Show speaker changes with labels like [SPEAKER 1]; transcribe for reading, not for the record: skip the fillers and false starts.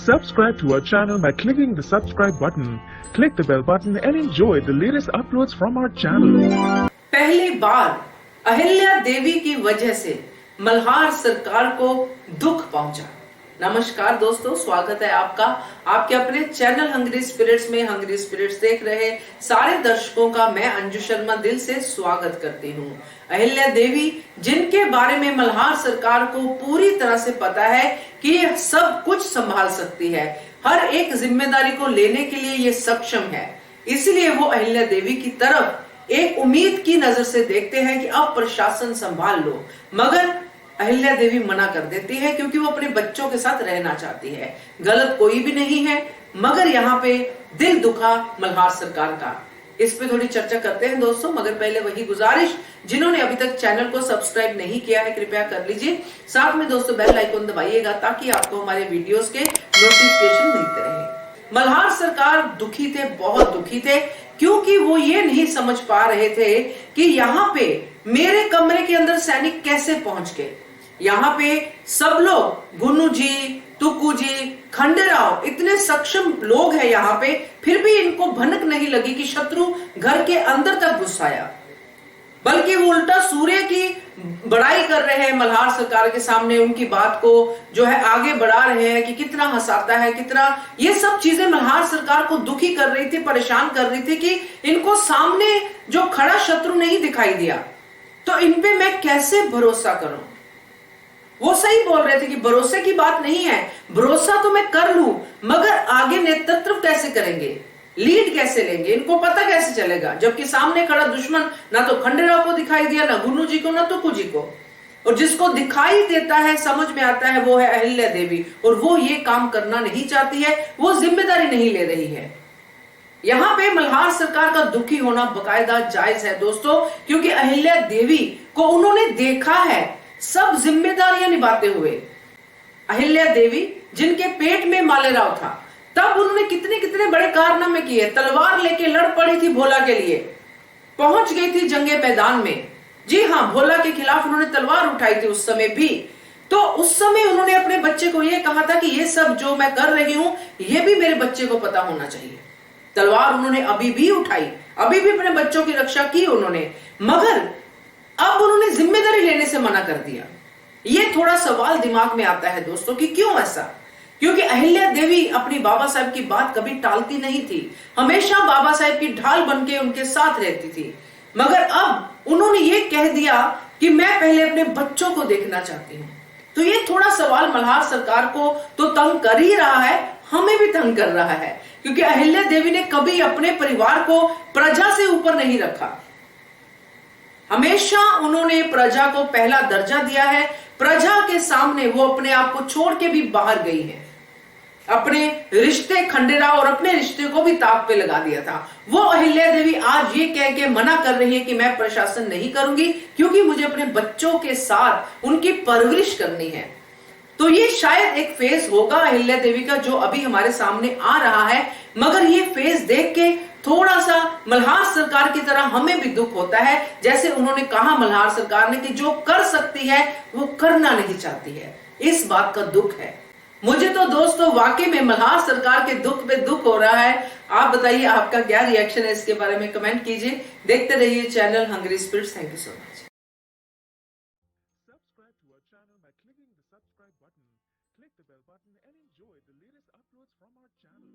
[SPEAKER 1] Subscribe to our channel by clicking the subscribe button. Click the bell button and enjoy the latest uploads from our channel.
[SPEAKER 2] पहली बार अहिल्या देवी की वजह से मल्हार सरकार को दुख पहुंचा। नमस्कार दोस्तों, स्वागत है आपका आपके अपने चैनल हंग्री स्पिरिट्स में। हंग्री स्पिरिट्स देख रहे सारे दर्शकों का मैं अंजू शर्मा दिल से स्वागत करती हूँ। अहिल्या देवी, जिनके बारे में मल्हार सरकार को पूरी तरह से पता है कि ये सब कुछ संभाल सकती है, हर एक जिम्मेदारी को लेने के लिए ये सक्षम है, इसलिए वो अहिल्या देवी की तरफ एक उम्मीद की नजर से देखते हैं कि अब प्रशासन संभाल लो। मगर अहिल्या देवी मना कर देती है क्योंकि वो अपने बच्चों के साथ रहना चाहती है। गलत कोई भी नहीं है, मगर यहाँ पे दिल दुखा मल्हार सरकार का। इस पे थोड़ी चर्चा करते हैं दोस्तों, मगर पहले वही गुजारिश, जिन्होंने अभी तक चैनल को सब्सक्राइब नहीं किया है कृपया कर लीजिए। साथ में दोस्तों बेल आइकन दबाइएगा ताकि आपको हमारे वीडियोस के नोटिफिकेशन मिलते रहे। मल्हार सरकार दुखी थे, बहुत दुखी थे, क्योंकि वो ये नहीं समझ पा रहे थे कि यहाँ पे मेरे कमरे के अंदर सैनिक कैसे पहुंच गए। यहाँ पे सब लोग, गुन्नू जी, तुक्कू जी, खंडेराव, इतने सक्षम लोग हैं यहाँ पे, फिर भी इनको भनक नहीं लगी कि शत्रु घर के अंदर तक घुस आया, बल्कि वो उल्टा सूर्य की बड़ाई कर रहे हैं मल्हार सरकार के सामने। उनकी बात को जो है आगे बढ़ा रहे हैं कि कितना हंसाता है, कितना, ये सब चीजें मल्हार सरकार को दुखी कर रही थी, परेशान कर रही थी कि इनको सामने जो खड़ा शत्रु नहीं दिखाई दिया, तो इन पे मैं कैसे भरोसा करूं। वो सही बोल रहे थे कि भरोसे की बात नहीं है, भरोसा तो मैं कर लूं, मगर आगे नेतृत्व कैसे करेंगे, लीड कैसे लेंगे, इनको पता कैसे चलेगा, जबकि सामने खड़ा दुश्मन ना तो खंडेराव को दिखाई दिया, ना गुन्नू जी को, ना तुक्कू जी को, और जिसको दिखाई देता है, समझ में आता है, वो है अहिल्या देवी, और वो ये काम करना नहीं चाहती है, वो जिम्मेदारी नहीं ले रही है। यहाँ पे मल्हार सरकार का दुखी होना बकायदा जायज है दोस्तों, क्योंकि अहिल्या देवी को उन्होंने देखा है सब जिम्मेदारियां निभाते हुए। अहिल्या देवी जिनके पेट में मालेराव था, तब उन्होंने कितने कितने बड़े कारनामे किए, तलवार लेके लड़ पड़ी थी भोला के लिए, पहुंच गई थी जंगे मैदान में। जी हाँ, भोला के खिलाफ उन्होंने तलवार उठाई थी उस समय भी। तो उस समय उन्होंने अपने बच्चे को यह कहा था कि ये सब जो मैं कर रही हूं ये भी मेरे बच्चे को पता होना चाहिए। तलवार उन्होंने अभी भी उठाई, अभी भी अपने बच्चों की रक्षा की उन्होंने, मगर अब उन्होंने जिम्मेदारी लेने से मना कर दिया। ये थोड़ा सवाल दिमाग में आता है दोस्तों कि क्यों ऐसा, क्योंकि अहिल्या देवी अपनी बाबा साहब की बात कभी टालती नहीं थी, हमेशा बाबा साहब की ढाल बनके उनके साथ रहती थी। मगर अब उन्होंने ये कह दिया कि मैं पहले अपने बच्चों को देखना चाहती हूं। तो ये थोड़ा सवाल मल्हार सरकार को तो तंग कर ही रहा है, हमें भी तंग कर रहा है, क्योंकि अहिल्या देवी ने कभी अपने परिवार को प्रजा से ऊपर नहीं रखा। हमेशा उन्होंने प्रजा को पहला दर्जा दिया है। प्रजा के सामने वो अपने आप को छोड़ के भी बाहर गई है, अपने रिश्ते खंडेराव और अपने रिश्ते को भी ताक पे लगा दिया था। वो अहिल्या देवी आज ये कह के मना कर रही है कि मैं प्रशासन नहीं करूंगी, क्योंकि मुझे अपने बच्चों के साथ उनकी परवरिश करनी है। तो ये शायद एक फेज होगा अहिल्या देवी का जो अभी हमारे सामने आ रहा है, मगर ये फेज देख के थोड़ा सा मल्हार सरकार की तरह हमें भी दुख होता है। जैसे उन्होंने कहा मल्हार सरकार ने कि जो कर सकती है वो करना नहीं चाहती है, इस बात का दुख है। मुझे तो दोस्तों वाकई में मल्हार सरकार के दुख पे दुख हो रहा है। आप बताइए आपका क्या रिएक्शन है, इसके बारे में कमेंट कीजिए। देखते रहिए channel Hungry Spirits. Thank you so much.
[SPEAKER 1] Subscribe to our channel by clicking the subscribe button. Click the bell button and enjoy the latest uploads from our channel.